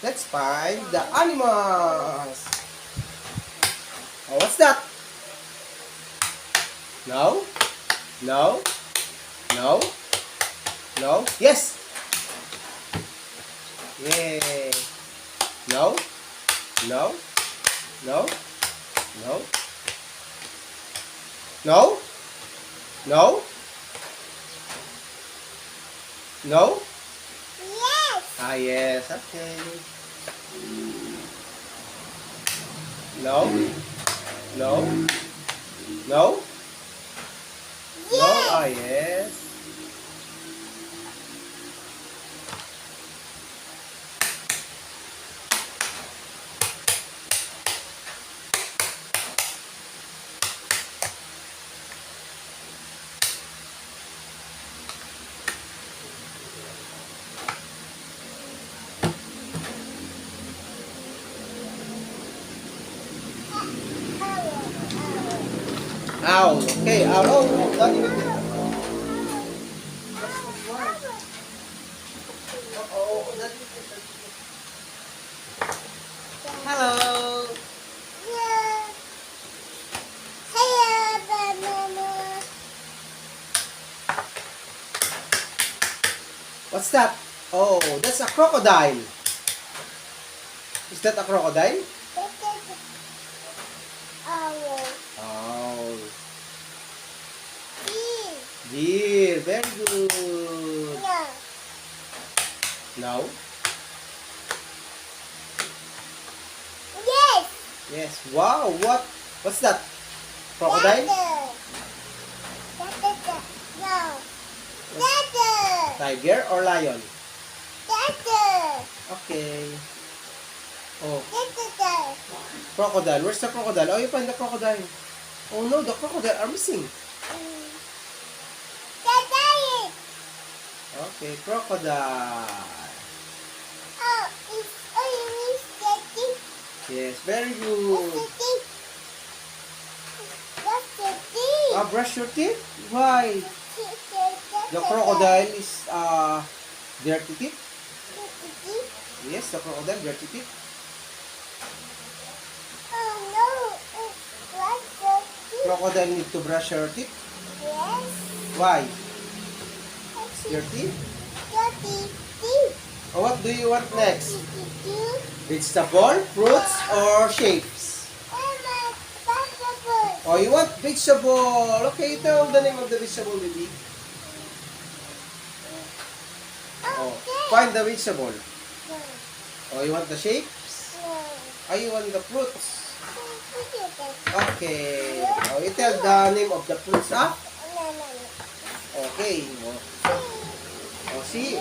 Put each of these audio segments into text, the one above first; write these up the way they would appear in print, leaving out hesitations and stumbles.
Let's find the animals. Oh, what's that? No? No? No? No? Yes! Yay! No? No? No? No? No? No? No? Yes. Ah, yes. Okay. No? No? No? No? Ah, yes. Owl. Okay, owl. Oh, Daddy. Oh, Daddy. Hello. Yeah. Hello, banana. What's that? Oh, that's a crocodile. Is that a crocodile? This is owl. Oh, Deer. deer. Very good. No. No? Yes. Yes. Wow. What? What's that? Crocodile? No. Dada. Tiger or lion? Dada. Okay. Oh, Dada. crocodile. Where's the crocodile? Oh, you find the crocodile. Oh no, the crocodile are missing. Dada. Okay, crocodile. Oh, it's only steady. Yes, very good. What's the deep? Ah, brush your teeth? Why? The crocodile is dirty teeth. Yes, the crocodile dirty teeth. Oh no, it's what's the deep? Crocodile need to brush her teeth. Yes, Why? it's Dirty? dirty deep. Oh, what do you want next? Deep. Vegetable, fruits, or shapes? Mama, Papa. Oh, you want vegetable. Okay, tell the name of the vegetable, baby. Oh, find the vegetable. No, Oh, you want the shapes? no. Oh, you want the fruits? No, Okay. Oh, you tell the name of the fruits, ah? no. Okay. Oh, see?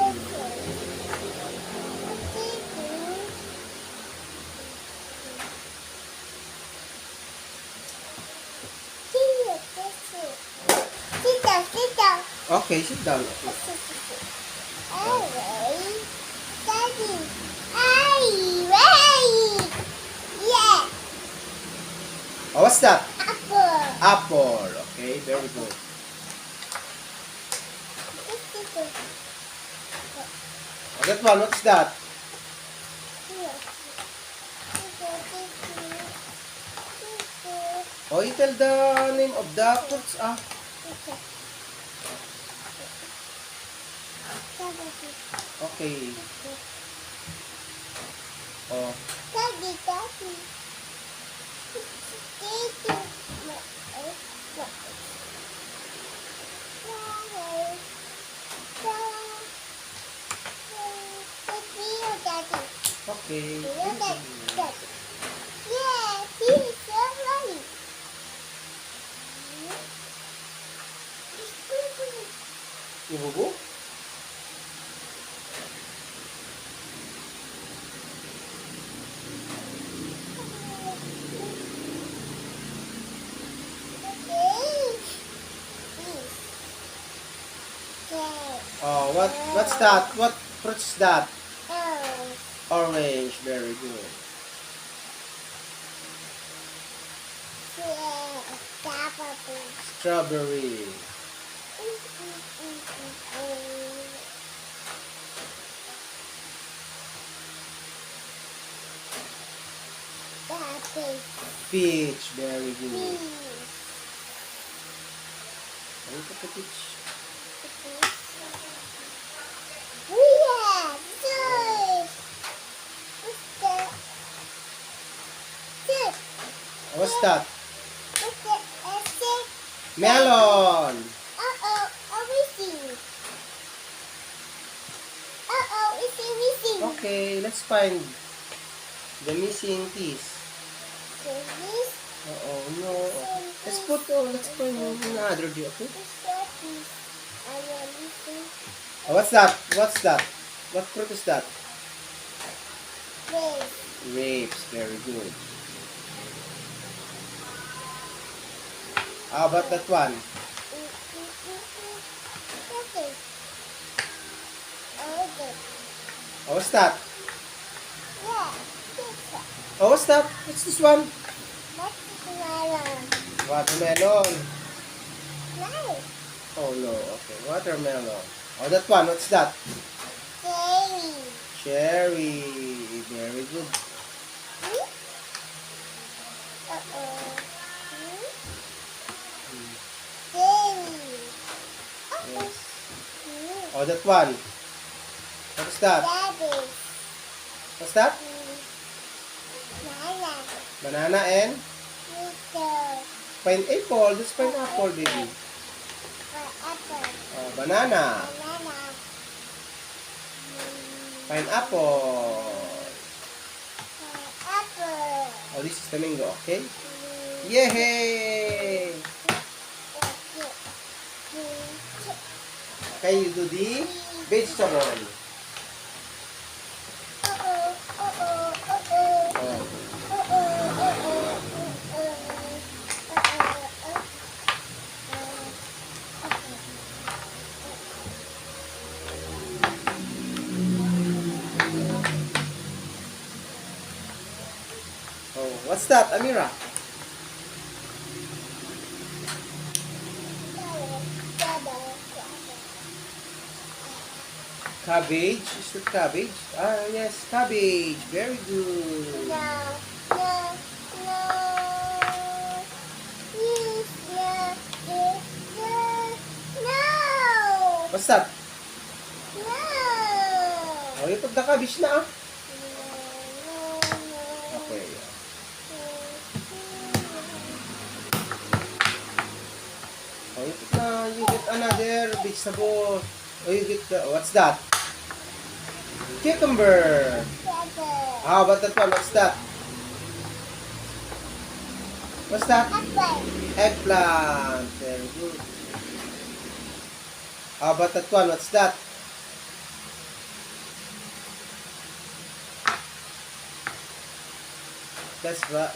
Sit down. Okay, sit down. Okay. Alright. Daddy. Alright. Yeah. Oh, what's that? Apple. Apple. Okay, very good. Oh, that one, what's that? Oh, you tell the name of the fruits, ah? Okay. Oh, Daddy. okay. Yeah, he's so funny. Ibubu? Oh, what's that? What fruit's that? Orange. Very good. Strawberry. Peach. Very good. Peach. Ano ito po, peach? We have juice. What's that? Juice. What's that? What's that? Essay. Melon. Uh-oh, missing. Uh-oh, it's missing. Okay, let's find the missing piece. So this No. Let's find another day, okay? is that piece. I am missing What's that? What's that? What fruit is that? this. Grapes. Very good. How about that one? Okay. Okay. What's that? Yeah, pizza. What's that? What's this one? What's melon? Watermelon. Nice. Oh no, okay. Watermelon. That one, what's that? Cherry. Cherry. Very good. Hmm? Uh-oh. Hmm? Cherry. Uh-oh. Yes. Hmm. That one. What's that? Cabbage. What's that? Hmm. Banana. Banana and Little. pineapple. That's pineapple, baby. Apple. Banana. Banana. Pineapple. Apple. This is the mango, okay? Hmm. Yay! Okay, you do the vegetable. What's that, Amira? Cabbage? Is that cabbage? Yes, cabbage. Very good. What's that? You put the cabbage na, Okay. You get another vegetable. You get what's that? Cucumber. How about that one? What's that? What's that? Eggplant. Very good. How about that one? What's that?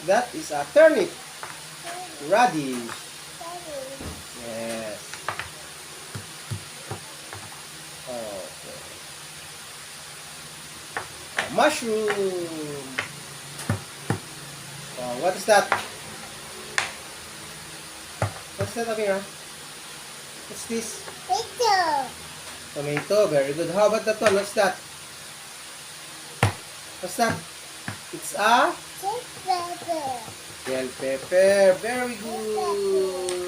That is a turnip. Radish. Yes. Okay. Mushroom. What is that? What's that, Amira? What's this? Tomato. Very good. How about that one? What's that? What's that? It's a bell pepper. Very good.